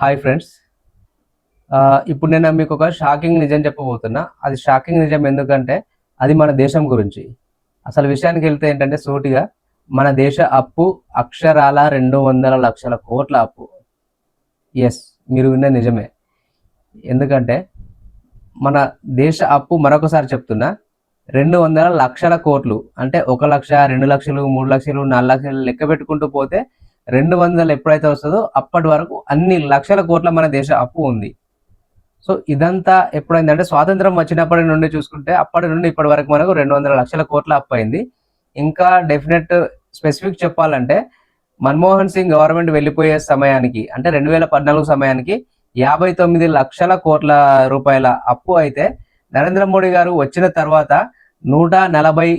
Hi friends. ఇప్పుడు నేను మీకు ఒక షాకింగ్ నిజం చెప్పబోతున్నా. అది షాకింగ్ నిజం ఎందుకంటే అది మన దేశం గురించి. అసలు విషయానికి వెళ్తే ఏంటంటే సూటిగా మన దేశ అప్పు అక్షరాల 200 లక్షల కోట్ల అప్పు. ఎస్, మీరు విన్న నిజమే. ఎందుకంటే మన దేశ అప్పు మరొకసారి చెప్తున్నా 200 లక్షల కోట్లు. అంటే 1 లక్ష, 2 లక్షలు, 3 లక్షలు, 4 లక్షలు లెక్క పెట్టుకుంటూ పోతే 200 ఎప్పుడైతే వస్తుందో అప్పటి వరకు అన్ని లక్షల కోట్ల మన దేశ అప్పు ఉంది. సో ఇదంతా ఎప్పుడైందంటే స్వాతంత్రం వచ్చినప్పటి నుండి చూసుకుంటే అప్పటి నుండి ఇప్పటి వరకు మనకు 200 లక్షల కోట్ల అప్పు అయింది. ఇంకా డెఫినెట్ స్పెసిఫిక్ చెప్పాలంటే మన్మోహన్ సింగ్ గవర్నమెంట్ వెళ్ళిపోయే సమయానికి అంటే 2014 సమయానికి 59 లక్షల కోట్ల రూపాయల అప్పు అయితే నరేంద్ర మోడీ గారు వచ్చిన తర్వాత 140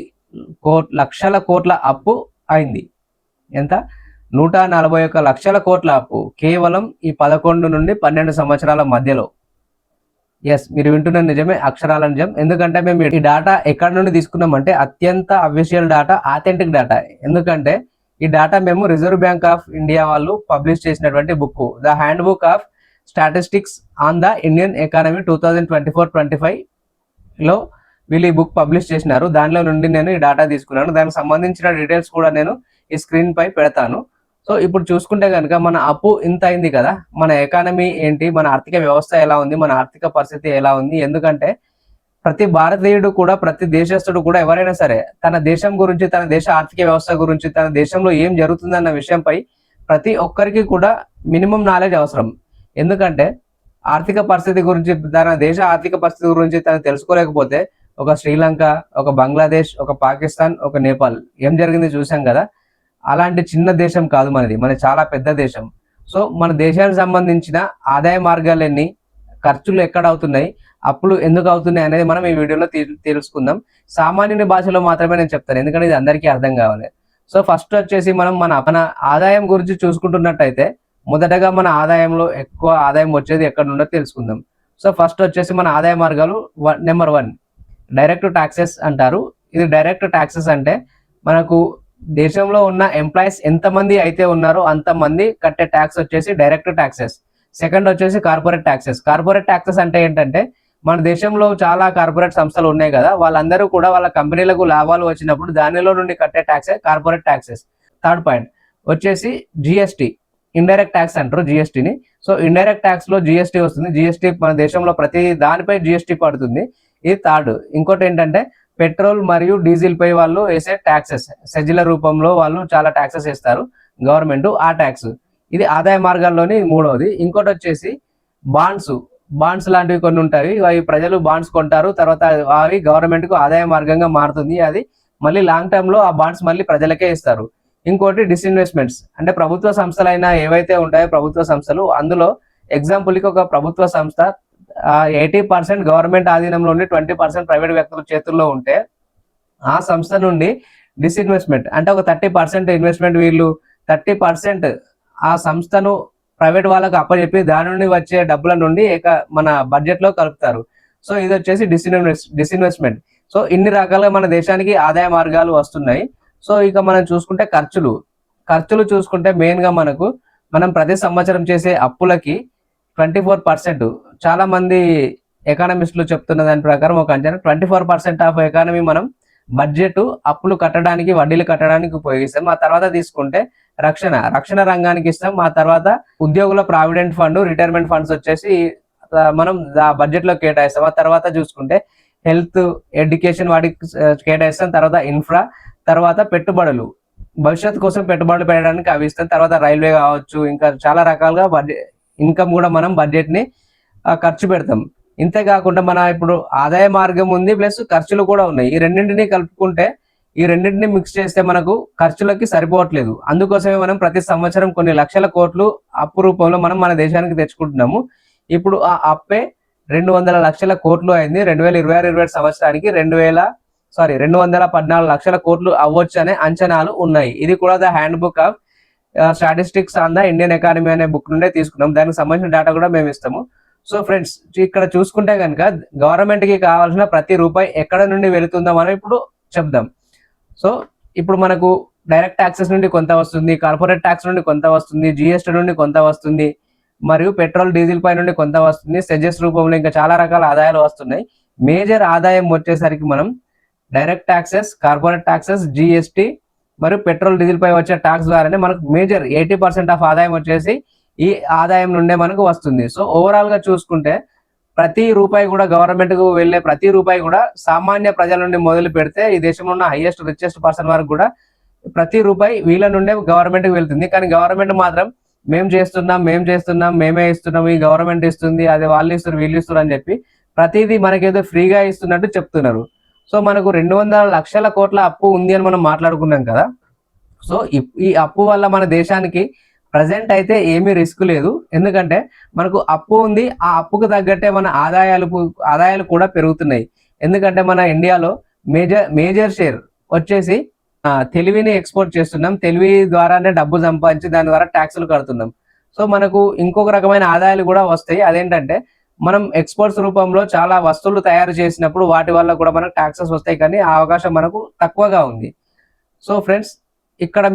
లక్షల కోట్ల అప్పు అయింది. ఎంత? 141 లక్షల కోట్ల అప్పు కేవలం ఈ 11 నుండి 12 సంవత్సరాల మధ్యలో. ఎస్, మీరు వింటున్న నిజమే, అక్షరాల నిజం. ఎందుకంటే మేము ఈ డేటా ఎక్కడి నుండి తీసుకున్నామంటే అత్యంత అఫీషియల్ డేటా, ఆథెంటిక్ డేటా. ఎందుకంటే ఈ డేటా మేము రిజర్వ్ బ్యాంక్ ఆఫ్ ఇండియా వాళ్ళు పబ్లిష్ చేసినటువంటి book, the hand book of statistics on the Indian economy 2024-25 లో వీళ్ళు ఈ బుక్ పబ్లిష్ చేసినారు. దానిలో నుండి నేను ఈ డేటా తీసుకున్నాను. దానికి సంబంధించిన డీటెయిల్స్ కూడా నేను ఈ స్క్రీన్ పై పెడతాను. సో ఇప్పుడు చూసుకుంటే కనుక మన అప్పు ఇంత అయింది కదా, మన ఎకానమీ ఏంటి, మన ఆర్థిక వ్యవస్థ ఎలా ఉంది, మన ఆర్థిక పరిస్థితి ఎలా ఉంది. ఎందుకంటే ప్రతి భారతీయుడు కూడా, ప్రతి దేశస్థుడు కూడా, ఎవరైనా సరే తన దేశం గురించి, తన దేశ ఆర్థిక వ్యవస్థ గురించి, తన దేశంలో ఏం జరుగుతుందన్న విషయంపై ప్రతి ఒక్కరికి కూడా మినిమం నాలెడ్జ్ అవసరం. ఎందుకంటే ఆర్థిక పరిస్థితి గురించి, తన దేశ ఆర్థిక పరిస్థితి గురించి తను తెలుసుకోలేకపోతే ఒక శ్రీలంక, ఒక బంగ్లాదేశ్, ఒక పాకిస్తాన్, ఒక నేపాల్ ఏం జరిగింది చూసాం కదా. అలాంటి చిన్న దేశం కాదు మనది, మనది చాలా పెద్ద దేశం. సో మన దేశానికి సంబంధించిన ఆదాయ మార్గాలు ఎన్ని, ఖర్చులు ఎక్కడ అవుతున్నాయి, అప్పులు ఎందుకు అవుతున్నాయి అనేది మనం ఈ వీడియోలో తెలుసుకుందాం. సామాన్యుని భాషలో మాత్రమే నేను చెప్తాను, ఎందుకంటే ఇది అందరికీ అర్థం కావాలి. సో ఫస్ట్ వచ్చేసి మనం మన ఆదాయం గురించి చూసుకుంటున్నట్టయితే మొదటగా మన ఆదాయంలో ఎక్కువ ఆదాయం వచ్చేది ఎక్కడ నుండో తెలుసుకుందాం. సో ఫస్ట్ వచ్చేసి మన ఆదాయ మార్గాలు నెంబర్ 1 డైరెక్ట్ ట్యాక్సెస్ అంటారు. ఇది డైరెక్ట్ ట్యాక్సెస్ అంటే మనకు దేశంలో ఉన్న ఎంప్లాయీస్ ఎంతమంది అయితే ఉన్నారో అంతమంది కట్టే ట్యాక్స్ వచ్చేసి డైరెక్ట్ ట్యాక్సెస్. సెకండ్ వచ్చేసి కార్పొరేట్ ట్యాక్సెస్. కార్పొరేట్ ట్యాక్సెస్ అంటే ఏంటంటే మన దేశంలో చాలా కార్పొరేట్ సంస్థలు ఉన్నాయి కదా, వాళ్ళందరూ కూడా వాళ్ళ కంపెనీలకు లాభాలు వచ్చినప్పుడు దానిలో నుండి కట్టే ట్యాక్సే కార్పొరేట్ ట్యాక్సెస్. థర్డ్ పాయింట్ వచ్చేసి జిఎస్టీ, ఇండైరెక్ట్ ట్యాక్స్ అంటారు జిఎస్టీని. సో ఇండైరెక్ట్ ట్యాక్స్ లో జిఎస్టీ వస్తుంది. జిఎస్టీ మన దేశంలో ప్రతి దానిపై జిఎస్టీ పడుతుంది. ఇది థర్డ్. ఇంకోటి ఏంటంటే పెట్రోల్ మరియు డీజిల్ పై వాళ్ళు వేసే ట్యాక్సెస్, సెజ్ల రూపంలో వాళ్ళు చాలా ట్యాక్సెస్ వేస్తారు గవర్నమెంట్, ఆ ట్యాక్స్. ఇది ఆదాయ మార్గాల్లోని మూడవది. ఇంకోటి వచ్చేసి బాండ్స్ లాంటివి కొన్ని ఉంటాయి. అవి ప్రజలు బాండ్స్ కొంటారు, తర్వాత అవి గవర్నమెంట్ కు ఆదాయ మార్గంగా మారుతుంది. అది మళ్ళీ లాంగ్ టర్మ్ లో ఆ బాండ్స్ మళ్ళీ ప్రజలకే ఇస్తారు. ఇంకోటి డిస్ఇన్వెస్ట్మెంట్స్, అంటే ప్రభుత్వ సంస్థలైనా ఏవైతే ఉంటాయో ప్రభుత్వ సంస్థలు, అందులో ఎగ్జాంపుల్ కి ఒక ప్రభుత్వ సంస్థ 80% గవర్నమెంట్ ఆధీనంలో ఉండి 20% ప్రైవేట్ వ్యక్తుల చేతుల్లో ఉంటే ఆ సంస్థ నుండి డిస్ఇన్వెస్ట్మెంట్ అంటే ఒక 30% ఇన్వెస్ట్మెంట్, వీళ్ళు 30% ఆ సంస్థను ప్రైవేట్ వాళ్ళకు అప్పచెప్పి దాని నుండి వచ్చే డబ్బుల నుండి మన బడ్జెట్ లో కలుపుతారు. సో ఇది వచ్చేసి డిస్ఇన్వెస్ట్మెంట్. సో ఇన్ని రకాలుగా మన దేశానికి ఆదాయ మార్గాలు వస్తున్నాయి. సో ఇక మనం చూసుకుంటే ఖర్చులు చూసుకుంటే మెయిన్ గా మనం ప్రతి సంవత్సరం చేసే అప్పులకి 24%, చాలా మంది ఎకానమిస్టులు చెప్తున్న దాని ప్రకారం ఒక అంచనా 24% ఆఫ్ ఎకానమీ మనం బడ్జెట్ అప్పులు కట్టడానికి, వడ్డీలు కట్టడానికి ఉపయోగిస్తాం. ఆ తర్వాత తీసుకుంటే రక్షణ రంగానికి ఇస్తాం. ఆ తర్వాత ఉద్యోగుల ప్రావిడెంట్ ఫండ్, రిటైర్మెంట్ ఫండ్స్ వచ్చేసి మనం బడ్జెట్ లో కేటాయిస్తాం. ఆ తర్వాత చూసుకుంటే హెల్త్, ఎడ్యుకేషన్ వాటికి కేటాయిస్తాం. తర్వాత ఇన్ఫ్రా, తర్వాత పెట్టుబడులు, భవిష్యత్తు కోసం పెట్టుబడులు పెట్టడానికి అవి ఇస్తాం. తర్వాత రైల్వే కావచ్చు, ఇంకా చాలా రకాలుగా ఇన్కమ్ కూడా మనం బడ్జెట్ ని ఖర్చు పెడతాం. ఇంతేకాకుండా మన ఇప్పుడు ఆదాయ మార్గం ఉంది, ప్లస్ ఖర్చులు కూడా ఉన్నాయి. ఈ రెండింటిని కలుపుకుంటే, ఈ రెండింటిని మిక్స్ చేస్తే మనకు ఖర్చులకి సరిపోవట్లేదు. అందుకోసమే మనం ప్రతి సంవత్సరం కొన్ని లక్షల కోట్లు అప్పు రూపంలో మనం మన దేశానికి తెచ్చుకుంటున్నాము. ఇప్పుడు ఆ అప్పే 200 లక్షల కోట్లు అయింది. 2026-27 సంవత్సరానికి 214 లక్షల కోట్లు అవ్వచ్చు అనే అంచనాలు ఉన్నాయి. ఇది కూడా the hand book of statistics on the Indian economy అనే బుక్ నుండే తీసుకున్నాం. దానికి సంబంధించిన డేటా కూడా మేము ఇస్తాము. సో ఫ్రెండ్స్, ఇక్కడ చూసుకుంటే కనుక గవర్నమెంట్ కి కావాల్సిన ప్రతి రూపాయి ఎక్కడ నుండి వెళుతుందో మనం ఇప్పుడు చెప్దాం. సో ఇప్పుడు మనకు డైరెక్ట్ ట్యాక్సెస్ నుండి కొంత వస్తుంది, కార్పొరేట్ ట్యాక్స్ నుండి కొంత వస్తుంది, జిఎస్టీ నుండి కొంత వస్తుంది, మరియు పెట్రోల్ డీజిల్ పై నుండి కొంత వస్తుంది, సెజెస్ రూపంలో ఇంకా చాలా రకాల ఆదాయాలు వస్తున్నాయి. మేజర్ ఆదాయం వచ్చేసరికి మనం direct taxes, corporate taxes, GST మరియు పెట్రోల్ డీజిల్ పై వచ్చే ట్యాక్స్ ద్వారానే మనకు మేజర్ 80% ఆఫ్ ఆదాయం వచ్చేసి ఈ ఆదాయం నుండే మనకు వస్తుంది. సో ఓవరాల్ గా చూసుకుంటే ప్రతి రూపాయి కూడా గవర్నమెంట్ కు వెళ్లే ప్రతి రూపాయి కూడా సామాన్య ప్రజల నుండి మొదలు పెడితే ఈ దేశంలో ఉన్న హైయెస్ట్ రిచెస్ట్ పర్సన్ వరకు కూడా ప్రతి రూపాయి వీళ్ళ నుండే గవర్నమెంట్ కి వెళ్తుంది. కానీ గవర్నమెంట్ మాత్రం మేము చేస్తున్నాం, మేమే ఇస్తున్నాం, ఈ గవర్నమెంట్ ఇస్తుంది, అదే వాళ్ళు ఇస్తారు, వీళ్ళు ఇస్తారు అని చెప్పి ప్రతిదీ మనకేదో ఫ్రీగా ఇస్తున్నట్టు చెప్తున్నారు. సో మనకు 200 లక్షల కోట్ల అప్పు ఉంది అని మనం మాట్లాడుకున్నాం కదా. సో ఈ అప్పు వల్ల మన దేశానికి ప్రజెంట్ అయితే ఏమీ రిస్క్ లేదు. ఎందుకంటే మనకు అప్పు ఉంది, ఆ అప్పుకు తగ్గట్టే మన ఆదాయాలు కూడా పెరుగుతున్నాయి. ఎందుకంటే మన ఇండియాలో మేజర్ షేర్ వచ్చేసి తెలివిని ఎక్స్పోర్ట్ చేస్తున్నాం, తెలివి ద్వారానే డబ్బు సంపాదించి దాని ద్వారా ట్యాక్సులు కడుతున్నాం. సో మనకు ఇంకొక రకమైన ఆదాయాలు కూడా వస్తాయి. అదేంటంటే మనం ఎక్స్పోర్ట్స్ రూపంలో చాలా వస్తువులు తయారు చేసినప్పుడు వాటి వల్ల కూడా మనకు ట్యాక్సెస్ వస్తాయి, కానీ ఆ అవకాశం మనకు తక్కువగా ఉంది. సో ఫ్రెండ్స్,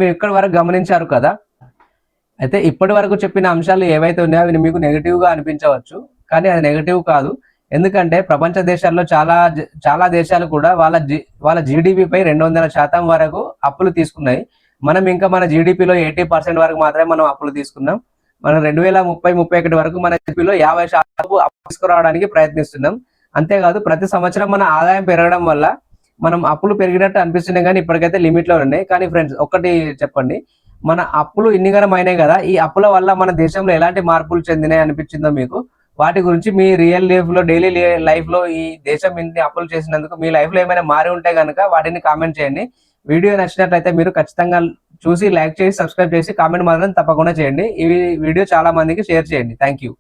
మీరు ఇక్కడి వరకు గమనించారు కదా. అయితే ఇప్పటి వరకు చెప్పిన అంశాలు ఏవైతే ఉన్నాయో అవి మీకు నెగిటివ్ గా అనిపించవచ్చు, కానీ అది నెగిటివ్ కాదు. ఎందుకంటే ప్రపంచ దేశాల్లో చాలా దేశాలు కూడా వాళ్ళ జీడిపిపై 200% వరకు అప్పులు తీసుకున్నాయి. మనం ఇంకా మన జీడిపిలో 80% వరకు మాత్రమే మనం అప్పులు తీసుకున్నాం. మనం 2030-31 వరకు మన జీడిపిలో 50% అప్పు తీసుకురావడానికి ప్రయత్నిస్తున్నాం. అంతేకాదు ప్రతి సంవత్సరం మన ఆదాయం పెరగడం వల్ల మనం అప్పులు పెరిగినట్టు అనిపిస్తున్నాయి, కానీ ఇప్పటికైతే లిమిట్ లో ఉన్నాయి. కానీ ఫ్రెండ్స్ ఒకటి చెప్పండి, మన అప్పులు ఇన్నిగనం అయినాయి కదా, ఈ అప్పుల వల్ల మన దేశంలో ఎలాంటి మార్పులు చెందినాయి అనిపించిందో మీకు? వాటి గురించి మీ రియల్ లైఫ్ లో, డైలీ లైఫ్ లో ఈ దేశం ఇన్ని అప్పులు చేసినందుకు మీ లైఫ్ లో ఏమైనా మారి ఉంటే కనుక వాటిని కామెంట్ చేయండి. వీడియో నచ్చినట్లయితే మీరు ఖచ్చితంగా చూసి లైక్ చేసి సబ్స్క్రైబ్ చేసి కామెంట్ మాత్రం తప్పకుండా చేయండి. ఈ వీడియో చాలా మందికి షేర్ చేయండి. Thank you.